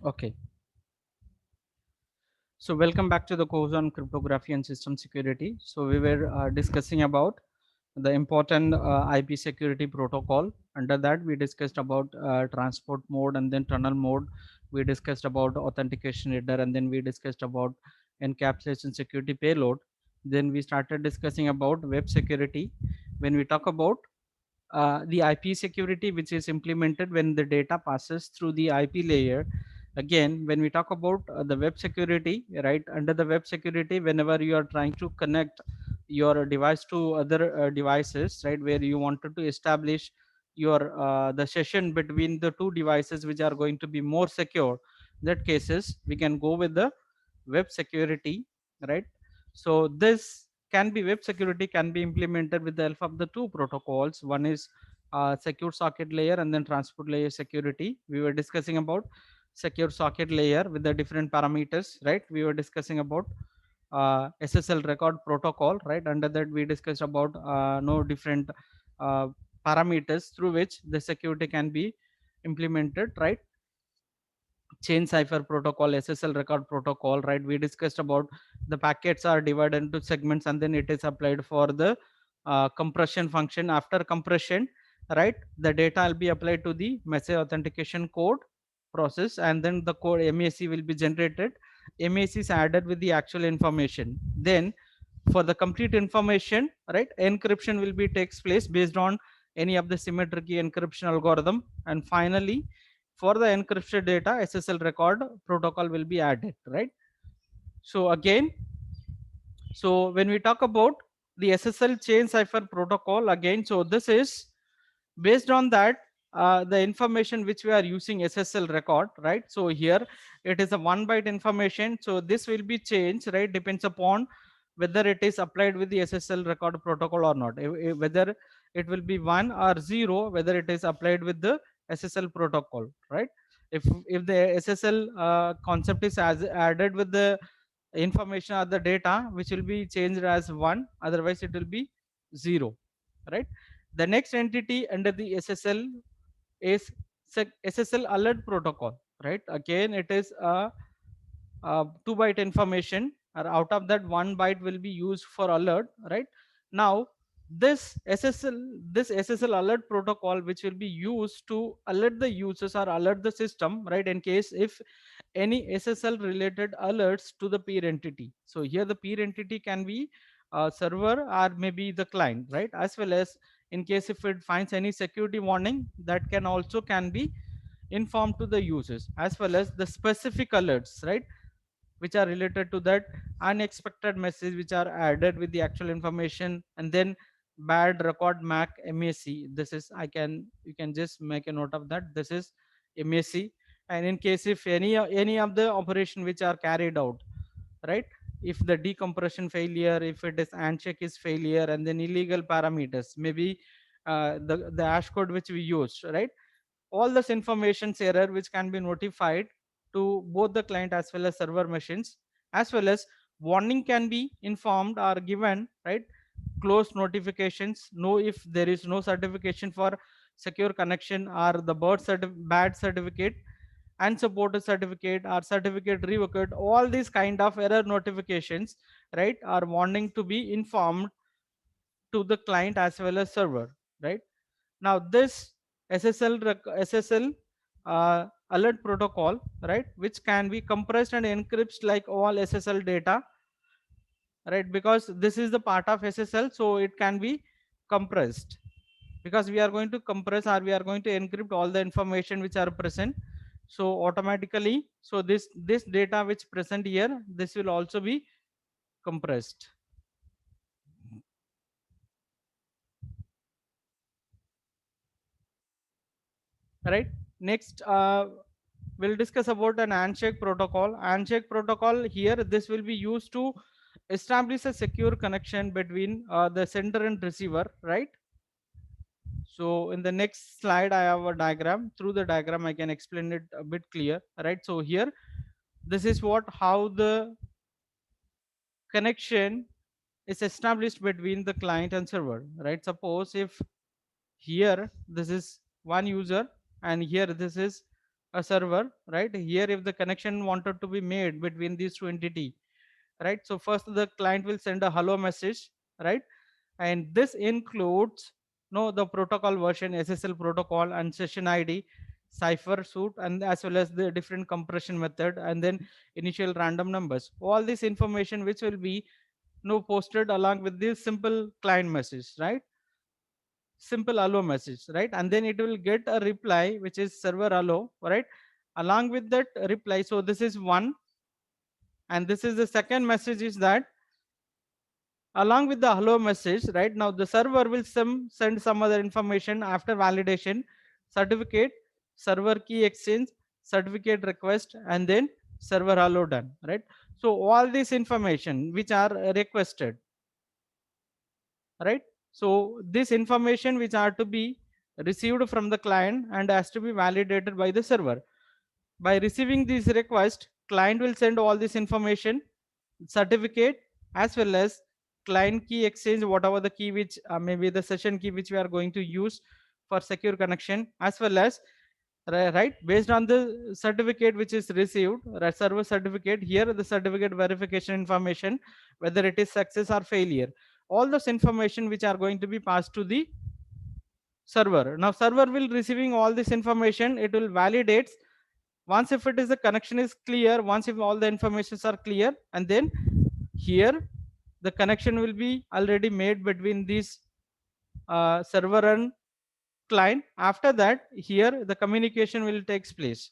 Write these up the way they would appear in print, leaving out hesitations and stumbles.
Okay. So welcome back to the course on cryptography and system security. So we were discussing about the important IP security protocol. Under that, we discussed about transport mode and then tunnel mode. We discussed about authentication header, and then we discussed about encapsulation security payload. Then we started discussing about web security. When we talk about the IP security, which is implemented when the data passes through the IP layer. Again, when we talk about the web security, right, under the web security, whenever you are trying to connect your device to other devices, right, where you wanted to establish your the session between the two devices which are going to be more secure, that cases we can go with the web security, right? So this can be web security can be implemented with the help of the two protocols. One is secure socket layer and then transport layer security. We were discussing about secure socket layer with the different parameters, right? We were discussing about SSL record protocol, right? Under that we discussed about no different uh, parameters through which the security can be implemented, right? Chain cipher protocol, SSL record protocol, right? We discussed about the packets are divided into segments and then it is applied for the compression function. After compression, right, the data will be applied to the message authentication code process, and then the code MAC will be generated. MAC is added with the actual information. Then for the complete information, right, encryption will be takes place based on any of the symmetric key encryption algorithm, and finally for the encrypted data SSL record protocol will be added, right? So again, so when we talk about the SSL chain cipher protocol, again, so this is based on that the information which we are using SSL record, right? So here it is a 1 byte information, so this will be changed, right, depends upon whether it is applied with the SSL record protocol or not. Whether it will be 1 or 0, whether it is applied with the SSL protocol, right? If the SSL concept is as added with the information or the data, which will be changed as 1, otherwise it will be 0, right? The next entity under the SSL is SSL alert protocol, right? Again, it is a 2 byte information, or out of that 1 byte will be used for alert, right? Now this SSL alert protocol, which will be used to alert the users or alert the system, right, in case if any SSL related alerts to the peer entity. So here the peer entity can be a server or maybe the client, right? As well as in case if it finds any security warning, that can also can be informed to the users, as well as the specific alerts, right, which are related to that unexpected message which are added with the actual information. And then bad record mac MAC, this is I can you can just make a note of that, this is MAC. And in case if any of the operation which are carried out, right, if the decompression failure, if it is handshake is failure, and then illegal parameters, maybe the hash code which we used, right, all this information's error which can be notified to both the client as well as server machines, as well as warning can be informed or given, right? Close notifications, know if there is no certification for secure connection, or the bad certificate, unsupported certificate, or certificate revoked, all these kind of error notifications, right, are warning to be informed to the client as well as server, right? Now this SSL alert protocol, right, which can be compressed and encrypts like all SSL data, right? Because this is the part of SSL, so it can be compressed, because we are going to compress or we are going to encrypt all the information which are present. So automatically, so this data which present here, this will also be compressed, right? Next, we'll discuss about an handshake protocol. Handshake protocol, here this will be used to establish a secure connection between the sender and receiver, right? So in the next slide I have a diagram. Through the diagram I can explain it a bit clear, right? So here this is what how the connection is established between the client and server, right? Suppose if here this is one user and here this is a server, right? Here if the connection wanted to be made between these two entity, right? So first the client will send a hello message, right? And this includes no the protocol version, SSL protocol, and session ID, cipher suit, and as well as the different compression method, and then initial random numbers, all this information which will be no posted along with this simple client message, right? Simple hello message, right? And then it will get a reply which is server hello, right? Along with that reply, so this is one, and this is the second message is that along with the hello message, right? Now the server will send some other information after validation, certificate, server key exchange, certificate request, and then server hello done, right? So all this information which are requested, right? So this information which are to be received from the client and has to be validated by the server. By receiving this request, client will send all this information, certificate, as well as client key exchange, whatever the key which maybe the session key which we are going to use for secure connection, as well as right based on the certificate which is received, right, server certificate, here the certificate verification information, whether it is success or failure, all those information which are going to be passed to the server. Now server will receiving all this information, it will validate once if it is the connection is clear, once if all the informations are clear, and then here the connection will be already made between this server and client. After that, here the communication will takes place,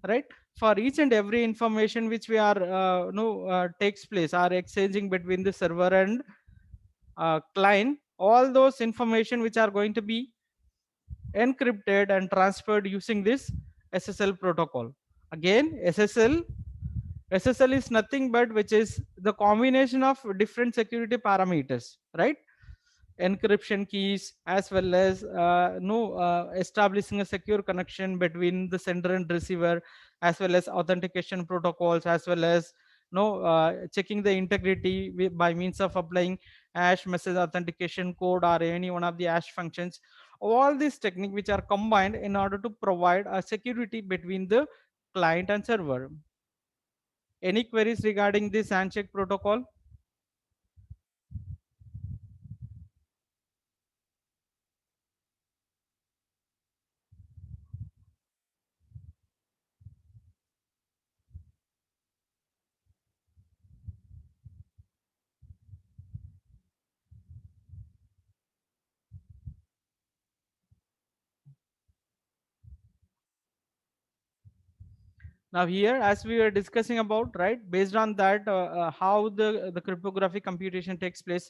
right? For each and every information which we are no takes place are exchanging between the server and client, all those information which are going to be encrypted and transferred using this SSL protocol. Again, SSL is nothing but which is the combination of different security parameters, right? Encryption keys, as well as no establishing a secure connection between the sender and receiver, as well as authentication protocols, as well as no checking the integrity by means of applying hash message authentication code or any one of the hash functions. All these techniques which are combined in order to provide a security between the client and server. Any queries regarding this handshake protocol? Now here, as we were discussing about, right, based on that, how the cryptographic computation takes place,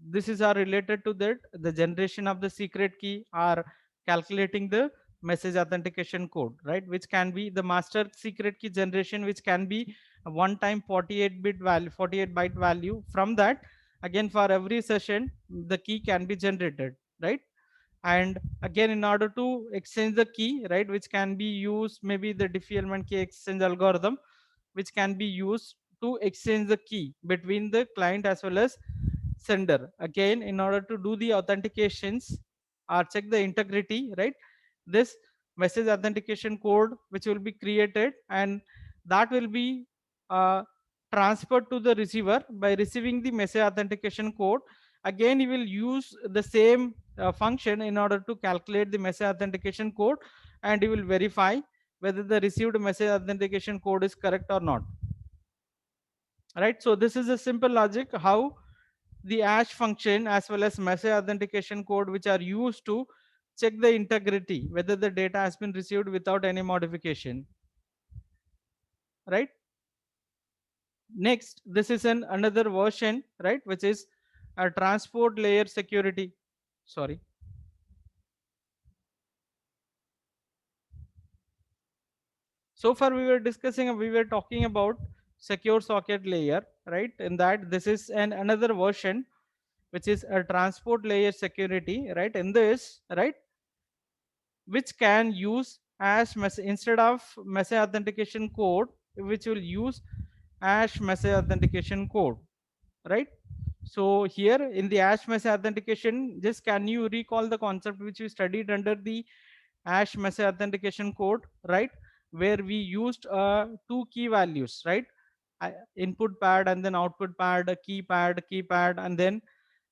this is related to that the generation of the secret key or calculating the message authentication code, right, which can be the master secret key generation, which can be a one time 48-bit value, 48 byte value. From that, again, for every session the key can be generated, right? And again, in order to exchange the key, right, which can be used, maybe the Diffie-Hellman key exchange algorithm, which can be used to exchange the key between the client as well as sender. Again, in order to do the authentications or check the integrity, right, this message authentication code which will be created, and that will be uh, transferred to the receiver. By receiving the message authentication code, again you will use the same function in order to calculate the message authentication code, and you will verify whether the received message authentication code is correct or not, right? So this is a simple logic how the hash function as well as message authentication code which are used to check the integrity whether the data has been received without any modification, right? Next, this is an another version, right, which is a transport layer security. Sorry. So far we were discussing, we were talking about secure socket layer, right? In that, this is an another version which is a transport layer security, right? In this, right, which can use hash message instead of message authentication code, which will use hash message authentication code, right? So here in the hash message authentication, just can you recall the concept which you studied under the hash message authentication code, right? where we used two key values, right? Input pad and then output pad, a keypad, and then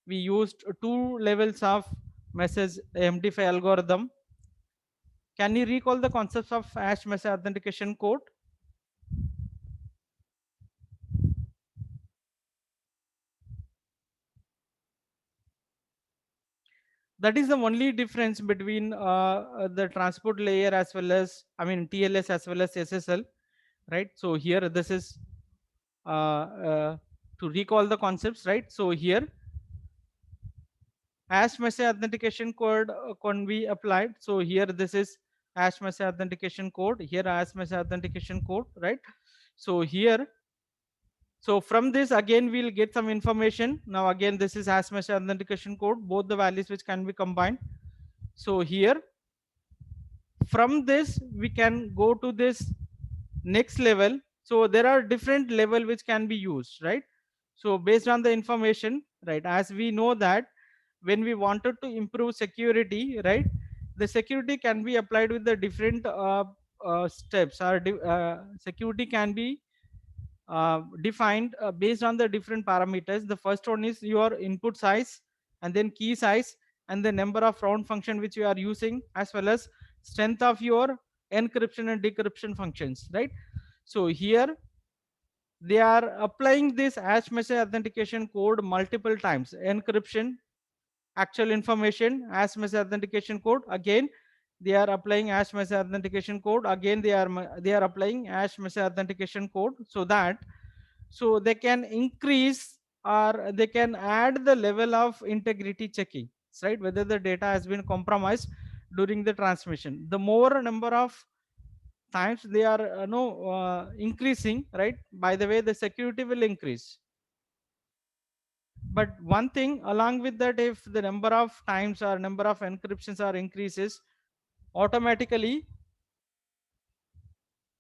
we used two levels of message MD5 algorithm. Can you recall the concepts of hash message authentication code? That is the only difference between the transport layer as well as, I mean, TLS as well as SSL, right? So here this is to recall the concepts, right? So here hash message authentication code can be applied. So here this is hash message authentication code, here hash message authentication code, right? So here, so from this again we'll get some information. Now again this is hash message authentication code, both the values which can be combined. So here from this we can go to this next level. So there are different level which can be used, right? So based on the information, right, as we know that when we wanted to improve security, right, the security can be applied with the different steps, or security can be defined based on the different parameters. The first one is your input size, and then key size, and the number of round function which you are using, as well as strength of your encryption and decryption functions, right? So here they are applying this hash message authentication code multiple times. Encryption, actual information, hash message authentication code. Again, they are applying hash message authentication code. Again, they are applying hash message authentication code, so that so they can increase or they can add the level of integrity checking, right? Whether the data has been compromised during the transmission. The more number of times they are no increasing, right, by the way the security will increase. But one thing along with that, if the number of times or number of encryptions are increases, automatically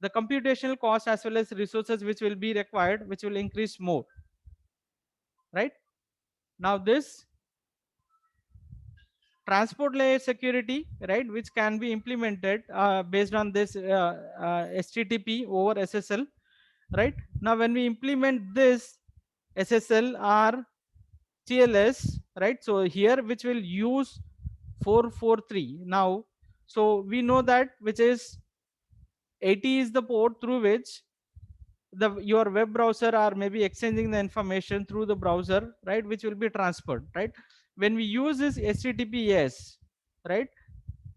the computational cost as well as resources which will be required, which will increase more, right? Now this transport layer security, right, which can be implemented based on this HTTP over SSL, right? Now when we implement this SSL or TLS, right, so here which will use 443 now. So we know that which is 80 is the port through which the your web browser or maybe exchanging the information through the browser, right, which will be transferred, right? When we use this HTTPS, right,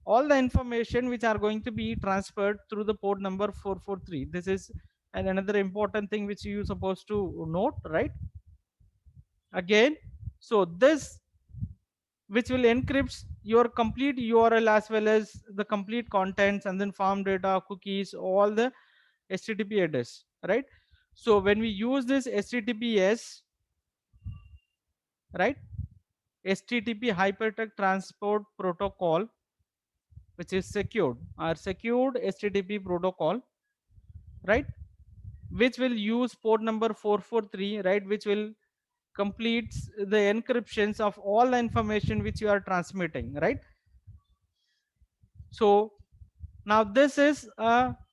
all the information which are going to be transferred through the port number 443. This is another important thing which you supposed to note, right? Again, so this which will encrypt your complete URL as well as the complete contents, and then farm data, cookies, all the HTTP address, right? So when we use this HTTPS, right, HTTP Hypertext Transport Protocol, which is secured, or secured HTTP protocol, right, which will use port number 443, right, which will completes the encryptions of all the information which you are transmitting, right? So now this is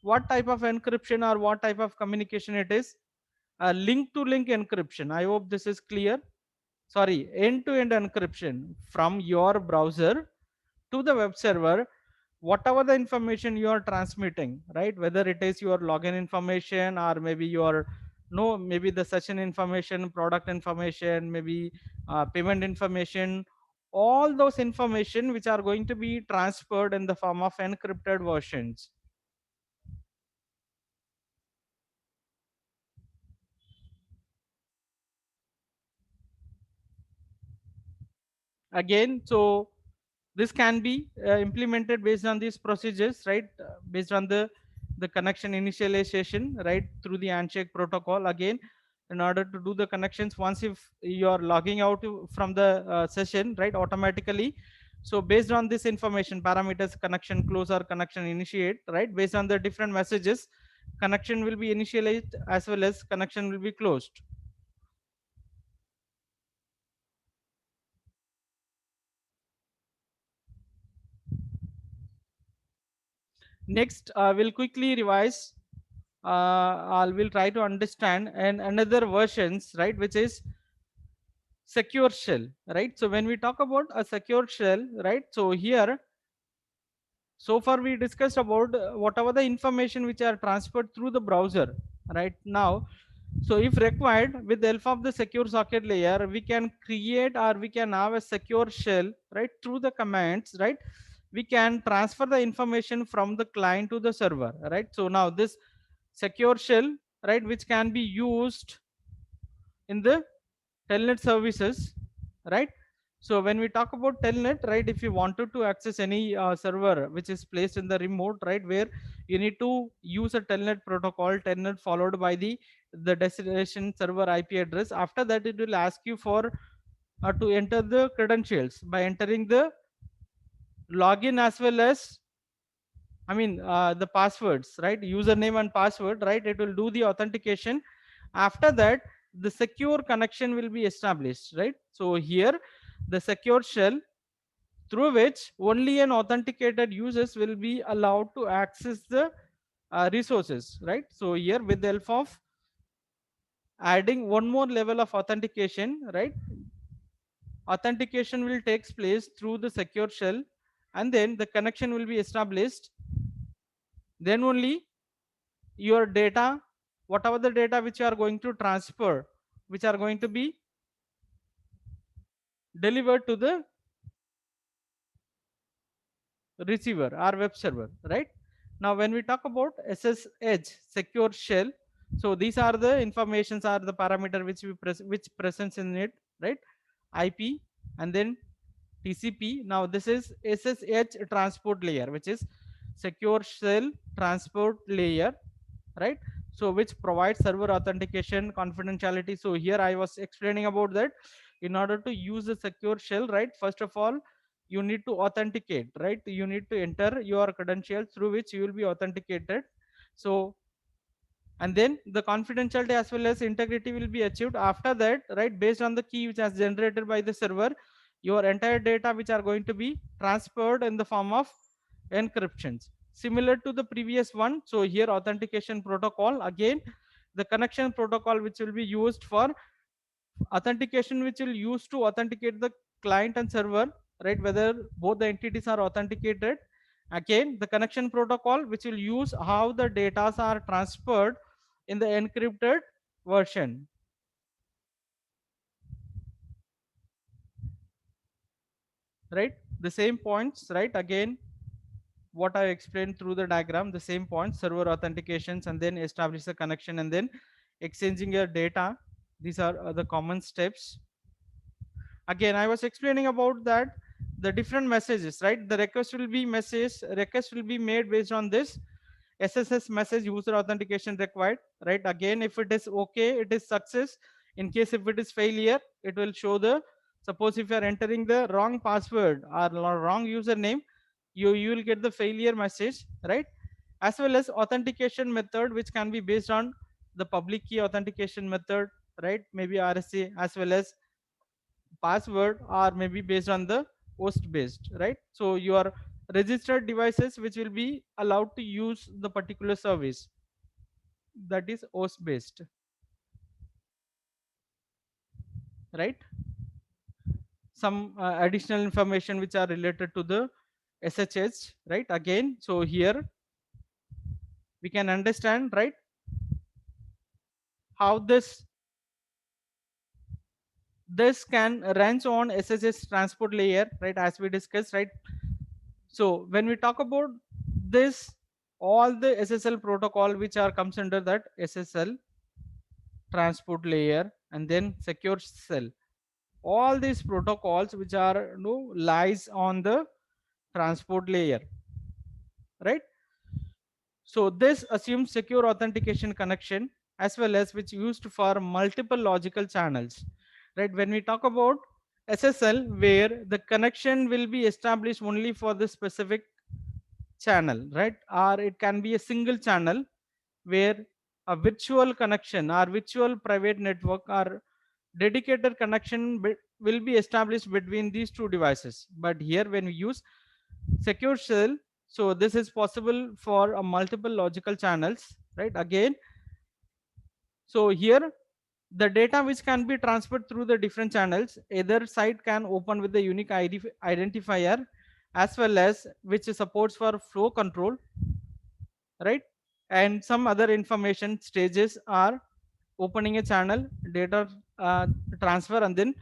what type of encryption or what type of communication it is. A link to link encryption, I hope this is clear. Sorry, end to end encryption from your browser to the web server, whatever the information you are transmitting, right, whether it is your login information or maybe your no maybe the session information, product information, maybe payment information, all those information which are going to be transferred in the form of encrypted versions. Again, so this can be implemented based on these procedures, right, based on the connection initialization, right, through the handshake protocol. Again, in order to do the connections, once if you are logging out from the session, right, automatically, so based on this information parameters, connection close or connection initiate, right, based on the different messages, connection will be initialized as well as connection will be closed. Next, we'll quickly revise. I will try to understand and another versions, right, which is secure shell, right? So when we talk about a secure shell, right, so here so far we discussed about whatever the information which are transferred through the browser right now. So if required, with the help of the secure socket layer, we can create or we can have a secure shell, right? Through the commands, right, we can transfer the information from the client to the server, right? So now this secure shell, right, which can be used in the telnet services, right? So when we talk about telnet, right, if you wanted to access any server which is placed in the remote, right, where you need to use a telnet protocol, telnet followed by the destination server IP address. After that, it will ask you for to enter the credentials by entering the login as well as, I mean, the passwords, right? Username and password, right? It will do the authentication. After that, the secure connection will be established, right? So here, the secure shell through which only an authenticated users will be allowed to access the resources, right? So here, with the help of adding one more level of authentication, right? Authentication will takes place through the secure shell, and then the connection will be established. Then only your data, whatever the data which you are going to transfer, which are going to be delivered to the receiver or web server, right? Now when we talk about SSH secure shell, so these are the informations are the parameter which which presents in it, right? IP and then TCP. Now this is SSH transport layer, which is secure shell transport layer, right? So which provides server authentication confidentiality. So here I was explaining about that. In order to use the secure shell, right, first of all you need to authenticate, right? You need to enter your credentials through which you will be authenticated. So and then the confidentiality as well as integrity will be achieved. After that, right, based on the key which has generated by the server, your entire data which are going to be transferred in the form of encryptions similar to the previous one. So here authentication protocol, again the connection protocol which will be used for authentication, which will use to authenticate the client and server, right, whether both the entities are authenticated. Again the connection protocol which will use how the data are transferred in the encrypted version, right? The same points, right? Again what I explained through the diagram, the same points, server authentications and then establish the connection and then exchanging your data. These are the common steps. Again I was explaining about that the different messages, right? The request will be made based on this SSS message, user authentication required, right? Again if it is okay, it is success. In case if it is failure, it will show the, suppose if you are entering the wrong password or wrong username, you will get the failure message, right? As well as authentication method which can be based on the public key authentication method, right? Maybe RSA as well as password, or maybe based on the host based, right? So your registered devices which will be allowed to use the particular service, that is host based, right? Some additional information which are related to the SSH, right? Again, so here we can understand, right, how this can runs on SSH transport layer, right, as we discussed, right? So when we talk about this, all the SSL protocol which are comes under that SSL transport layer and then secure cell, all these protocols which are lies on the transport layer, right? So this assumes secure authentication connection as well as which used for multiple logical channels, right? When we talk about SSL, where the connection will be established only for the specific channel, right? Or it can be a single channel where a virtual connection or virtual private network or dedicated connection will be established between these two devices. But here when we use secure shell, So this is possible for multiple logical channels, right? Again, so here the data which can be transferred through the different channels, either site can open with the unique ID identifier, as well as which supports for flow control, right? And some other information stages are opening a channel, data transfer, and then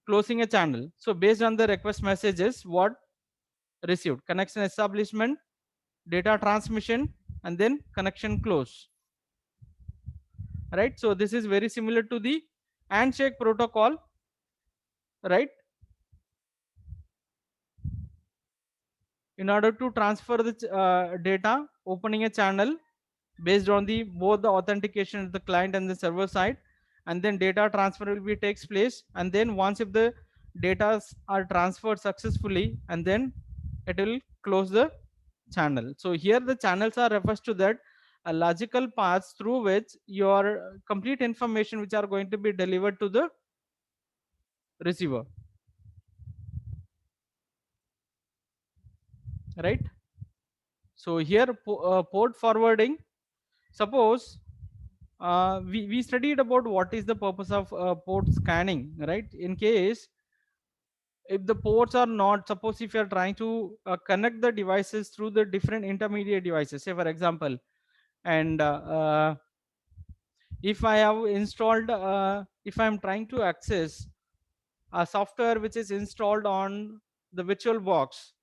closing a channel. So based on the request messages what received, connection establishment, data transmission, and then connection close, right? So this is very similar to the handshake protocol, right? In order to transfer the data, opening a channel based on the both the authentication of the client and the server side, and then data transfer will be takes place, and then once if the data are transferred successfully, and then it will close the channel. So here the channels are refers to that logical paths through which your complete information which are going to be delivered to the receiver, right? So here port forwarding, suppose we studied about what is the purpose of port scanning, right? In case if the ports are not, suppose if you are trying to connect the devices through the different intermediate devices, say for example, and if I have installed if I am trying to access a software which is installed on the virtual box.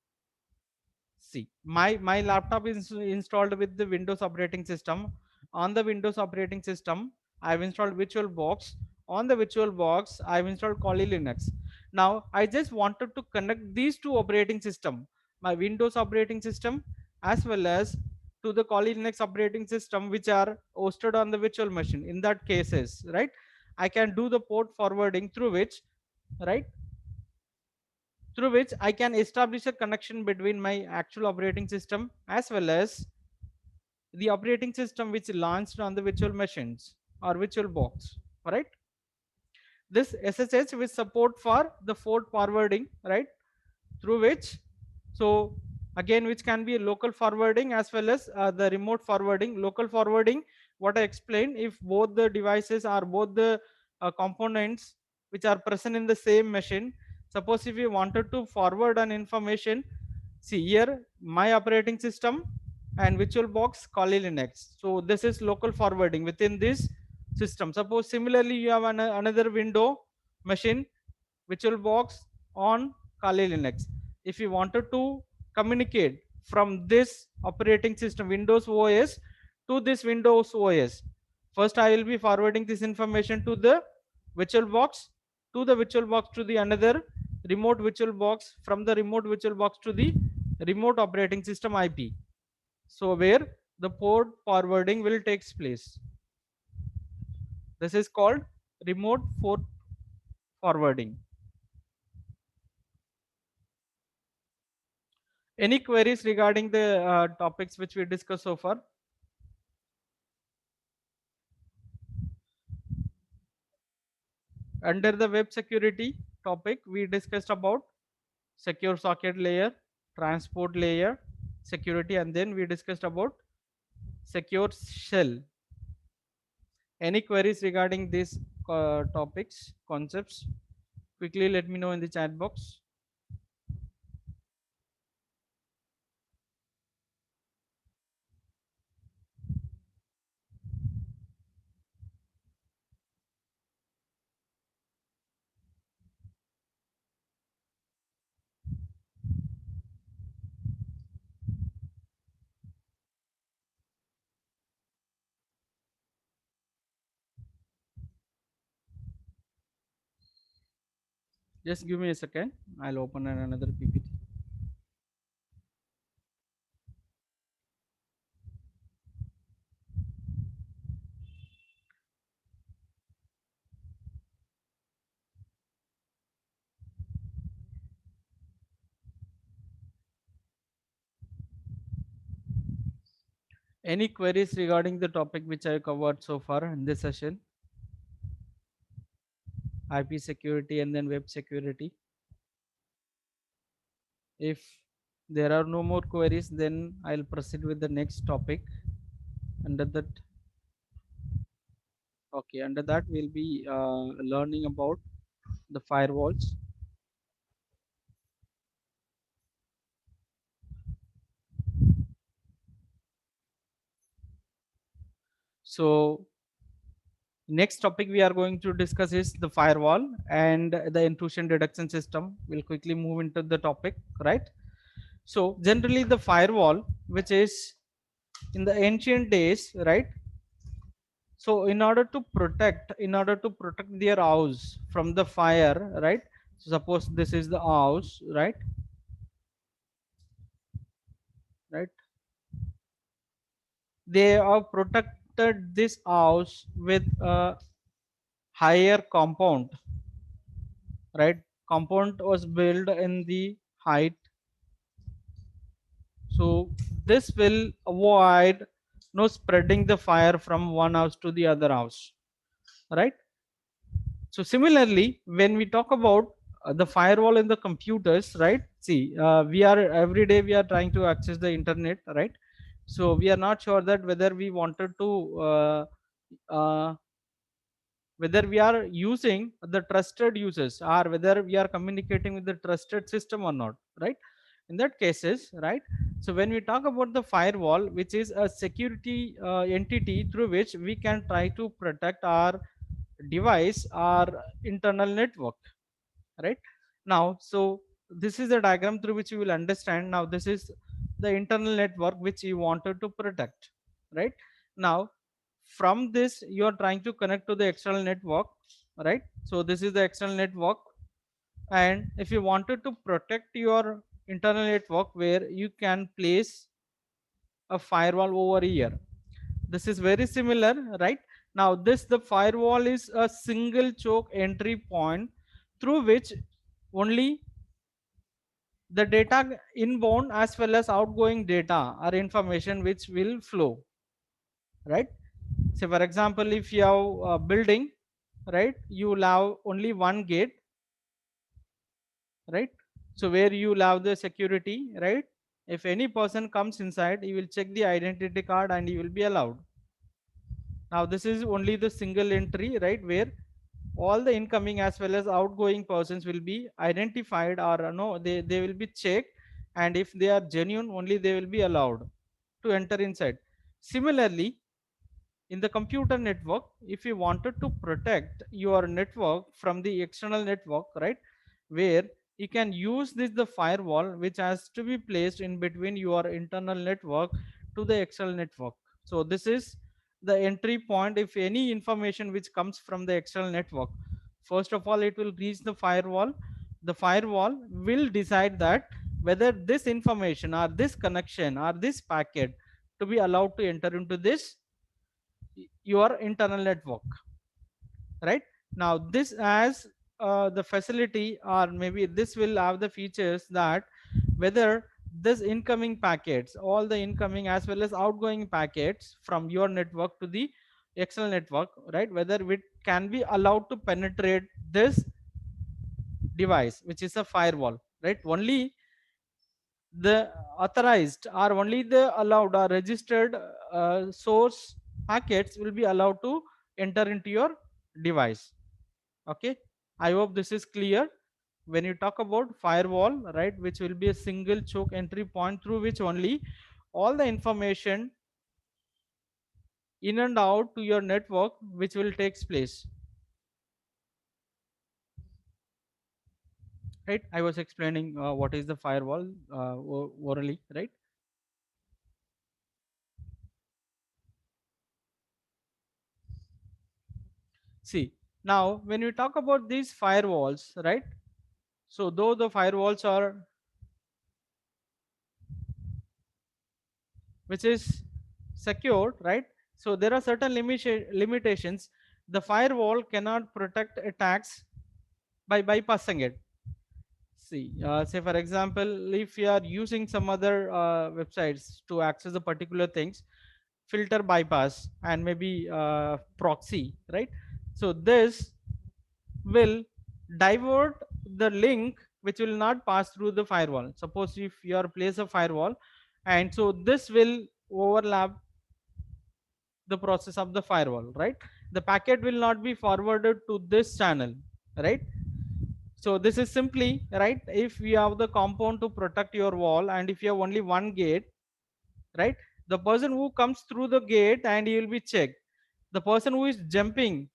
See, my laptop is installed with the Windows operating system. On the Windows operating system, I've installed VirtualBox. On the VirtualBox, I've installed Kali Linux. Now, I just wanted to connect these two operating system, my Windows operating system as well as to the Kali Linux operating system, which are hosted on the virtual machine. In that cases, right, I can do the port forwarding through which, right, through which I can establish a connection between my actual operating system as well as the operating system which launched on the virtual machines or virtual box. Right? This SSH with support for the port forwarding, right? Through which, so again, which can be a local forwarding as well as the remote forwarding. Local forwarding, what I explained, if both the devices are both the components which are present in the same machine. Suppose if you wanted to forward an information, see here my operating system and VirtualBox Kali Linux. So this is local forwarding within this system. Suppose similarly you have another window machine, VirtualBox on Kali Linux. If you wanted to communicate from this operating system Windows OS to this Windows OS, first I will be forwarding this information to the VirtualBox, to the VirtualBox to the another remote VirtualBox, from the remote VirtualBox to the remote operating system IP. So where the port forwarding will takes place. This is called remote port forwarding. Any queries regarding the topics which we discussed so far? Under the web security topic, we discussed about secure socket layer, transport layer, security, and then we discussed about secure shell. Any queries regarding these topics, concepts? Quickly let me know in the chat box. Just give me a second. I'll open another PPT. Any queries regarding the topic which I covered so far in this session? IP security and then web security. If There are no more queries, then I'll proceed with the next topic. Under that, okay, under that we'll be learning about the firewalls. So next topic we are going to discuss is the firewall and the intrusion detection system. We'll quickly move into the topic, right? So generally the firewall, which is in the ancient days, right? So in order to protect their house from the fire, right? So suppose this is the house, right? Right? They have protected this house with a higher compound, right? Compound was built in the height, so this will avoid no spreading the fire from one house to the other house, right? So similarly, when we talk about the firewall in the computers, right? See, we are every day we are trying to access the internet, right? So we are not sure that whether we wanted to uh, whether we are using the trusted users or whether we are communicating with the trusted system or not, right? In that cases, right? So when we talk about the firewall, which is a security entity through which we can try to protect our device or internal network, right? Now, so this is a diagram through which you will understand. Now this is the internal network which you wanted to protect, right? Now from this you are trying to connect to the external network, right? So this is the external network, and if you wanted to protect your internal network, where you can place a firewall over here. This is very similar, right? Now this the firewall is a single choke entry point through which only the data inbound as well as outgoing data or information which will flow, right? So for example, if you have a building, right, you will have only one gate, right? So where you will have the security, right? If any person comes inside, you will check the identity card and you will be allowed. Now this is only the single entry, right, where all the incoming as well as outgoing persons will be identified, or no, they will be checked, and if they are genuine only they will be allowed to enter inside. Similarly, in the computer network, if you wanted to protect your network from the external network, right, where you can use this the firewall which has to be placed in between your internal network to the external network. So this is the entry point. If any information which comes from the external network, first of all it will reach the firewall. The firewall will decide that whether this information or this connection or this packet to be allowed to enter into this your internal network, right? Now this has the facility, or maybe this will have the features that whether this incoming packets, all the incoming as well as outgoing packets from your network to the external network, right, whether it can be allowed to penetrate this device which is a firewall, right? Only the authorized or only the allowed or registered source packets will be allowed to enter into your device. Okay, I hope this is clear. When you talk about firewall, right, which will be a single choke entry point through which only all the information in and out to your network which will takes place, right? I was explaining what is the firewall orally, right? See, now when you talk about these firewalls, right, so though the firewalls are which is secured, right? So there are certain limitations. The firewall cannot protect attacks by bypassing it. See, say for example, if you are using some other websites to access the particular things, filter bypass and maybe proxy, right? So this will divert the link which will not pass through the firewall. Suppose if you are place a firewall, and so this will overlap the process of the firewall, right? The packet will not be forwarded to this channel, right? So this is simply, right, if you have the compound to protect your wall, and if you have only one gate, right, the person who comes through the gate and he will be checked. The person who is jumping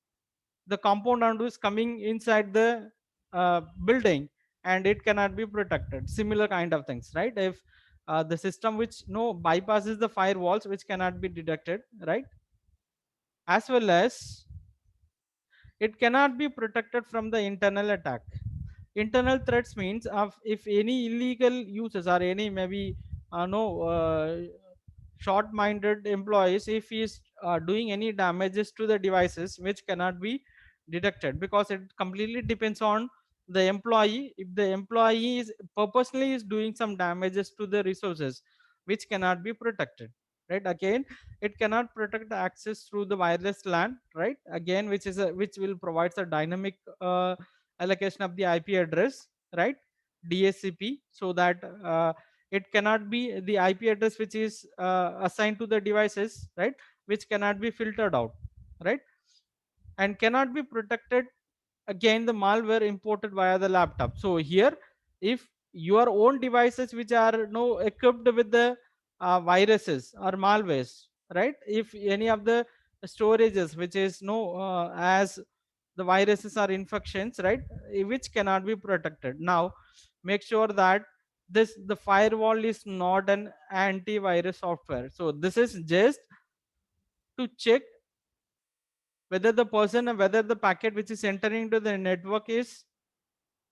the compound and who is coming inside the building, and it cannot be protected. Similar kind of things, right? If the system which no bypasses the firewalls, which cannot be detected, right? As well as it cannot be protected from the internal attack. Internal threats means of if any illegal users or any maybe no short minded employees, if he is doing any damages to the devices which cannot be detected, because it completely depends on the employee. If the employee is purposely is doing some damages to the resources which cannot be protected, right? Again, it cannot protect the access through the wireless LAN, right? Again, which is a, which will provides a dynamic allocation of the IP address, right? DSCP, so that it cannot be the IP address which is assigned to the devices, right, which cannot be filtered out, right, and cannot be protected again the malware imported via the laptop. So here, if your own devices which are no equipped with the viruses or malwares, right, if any of the storages which is no as the viruses or infections, right, which cannot be protected. Now make sure that this the firewall is not an antivirus software. So this is just to check whether the person, whether the packet which is entering into the network is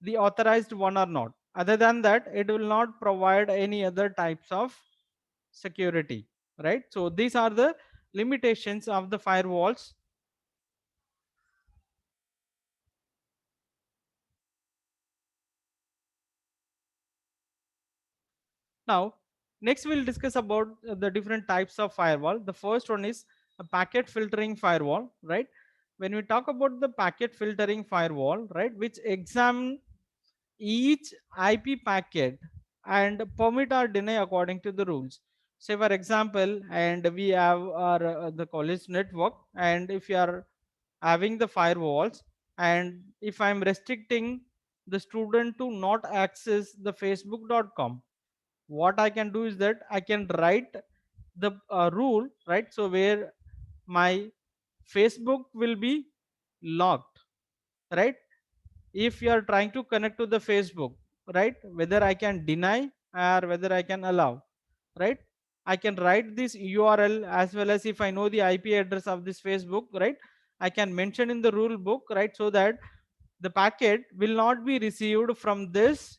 the authorized one or not. Other than that, it will not provide any other types of security, right? So these are the limitations of the firewalls. Now next we'll discuss about the different types of firewall. The first one is a packet filtering firewall, right? When we talk about the packet filtering firewall, right, which examine each IP packet and permit or deny according to the rules. Say for example, and we have our the college network, and if you are having the firewalls, and if I'm restricting the student to not access the facebook.com, what I can do is that I can write the rule, right? So where my Facebook will be locked, right? If you are trying to connect to the Facebook, right, whether I can deny or whether I can allow, right, I can write this URL, as well as if I know the IP address of this Facebook, right, I can mention in the rule book, right, so that the packet will not be received from this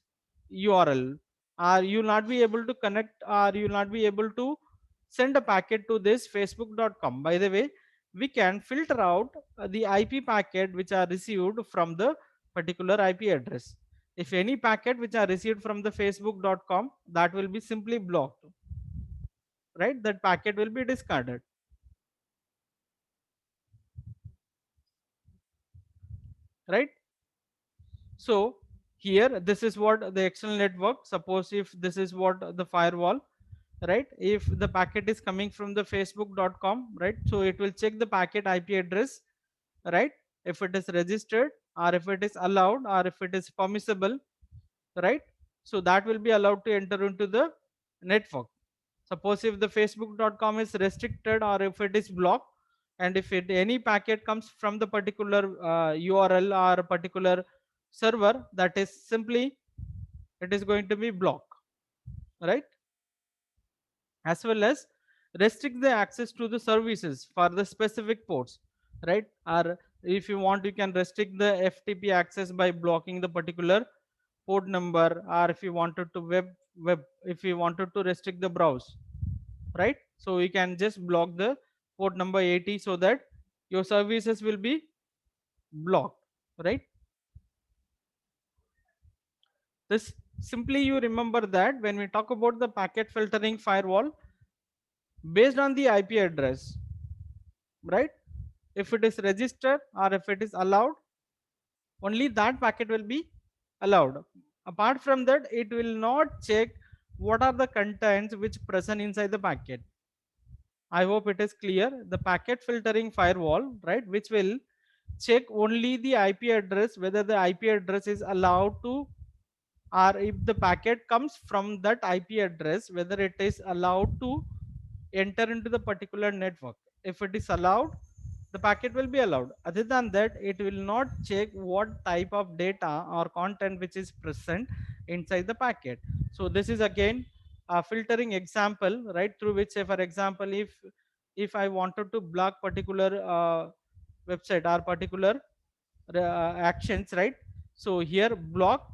URL, or you will not be able to connect, or you will not be able to send a packet to this facebook.com. By the way, we can filter out the IP packet which are received from the particular IP address. If any packet which are received from the facebook.com, that will be simply blocked, right? That packet will be discarded, right? So here, this is what the external network. Suppose if this is what the firewall, right? If the packet is coming from the facebook.com, right, so it will check the packet IP address, right, if it is registered, or if it is allowed, or if it is permissible, right? So that will be allowed to enter into the network. Suppose if the facebook.com is restricted, or if it is blocked, and if it any packet comes from the particular URL or a particular server, that is simply it is going to be blocked, right? As well as restrict the access to the services for the specific ports, right? Or if you want, you can restrict the FTP access by blocking the particular port number, or if you wanted to web, if you wanted to restrict the browse, right, so you can just block the port number 80, so that your services will be blocked, right? This simply you remember that when we talk about the packet filtering firewall, based on the IP address, right, if it is registered or if it is allowed, only that packet will be allowed. Apart from that, it will not check what are the contents which present inside the packet. I hope it is clear. The packet filtering firewall, right, which will check only the IP address, whether the IP address is allowed to, or if the packet comes from that IP address, whether it is allowed to enter into the particular network. If it is allowed, the packet will be allowed. Other than that, it will not check what type of data or content which is present inside the packet. So this is again a filtering example, right, through which, say for example, if I wanted to block particular website or particular actions, right, so here block,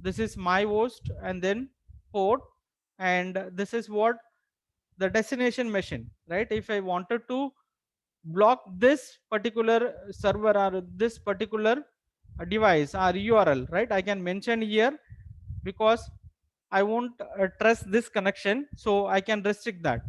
this is my host and then port, and this is what the destination machine, right. If I wanted to block this particular server or this particular device or URL, right, I can mention here, because I won't trust this connection, so I can restrict that.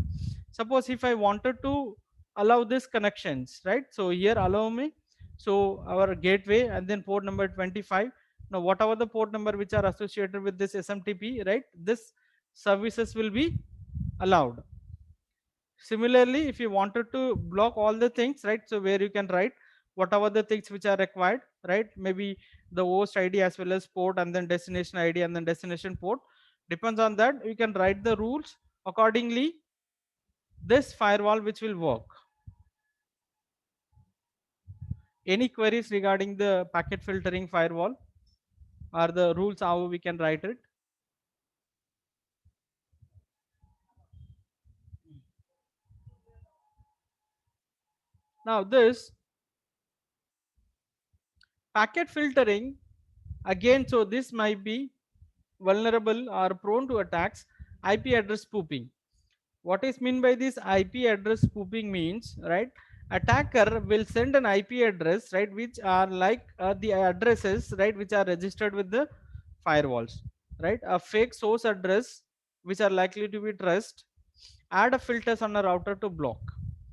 Suppose if I wanted to allow this connections, right, so here allow me, so our gateway and then port number 25. Now whatever the port number which are associated with this SMTP, right, this services will be allowed. Similarly, if you wanted to block all the things, right, so where you can write whatever the things which are required, right, maybe the host ID as well as port and then destination ID and then destination port, depends on that, you can write the rules accordingly, this firewall which will work. Any queries regarding the packet filtering firewall or the rules how we can write it? Now this packet filtering, again, so this might be vulnerable or prone to attacks. IP address spoofing, what is mean by this IP address spoofing means, right, attacker will send an IP address, right, which are like the addresses, right, which are registered with the firewalls, right, a fake source address which are likely to be trust, add a filters on a router to block,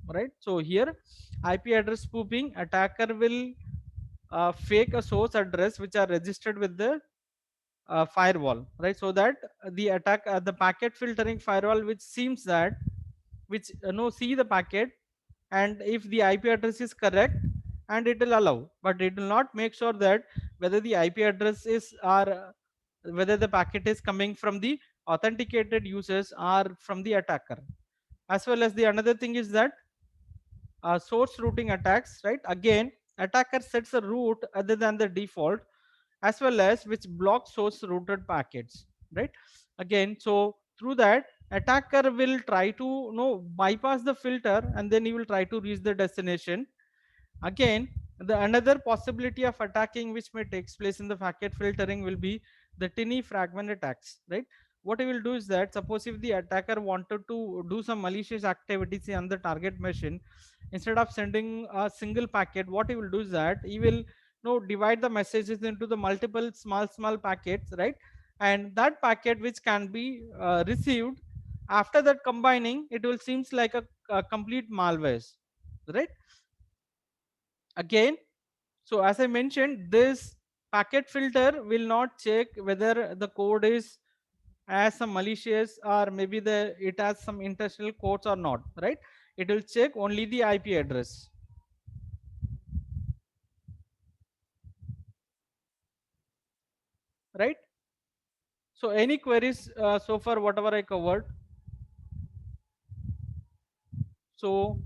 right. So here IP address spoofing, attacker will fake a source address which are registered with the firewall, right, so that the attack the packet filtering firewall which seems that, which no see the packet, and if the IP address is correct, and it will allow, but it will not make sure that whether the IP address is, or whether the packet is coming from the authenticated users or from the attacker. As well as the another thing is that source routing attacks, right, again attacker sets a route other than the default, as well as which blocks source routed packets, right, again, so through that attacker will try to bypass the filter and then he will try to reach the destination. Again, the another possibility of attacking which may takes place in the packet filtering will be the tiny fragment attacks, right. What he will do is that, suppose if the attacker wanted to do some malicious activities on the target machine, instead of sending a single packet, what he will do is that he will divide the messages into the multiple small packets, right, and that packet which can be received, after that combining it will seems like a complete malware, right. Again, so as I mentioned, this packet filter will not check whether the code is as some malicious, or maybe the it has some intentional codes or not, right. It will check only the IP address, right. So any queries so far whatever I covered? So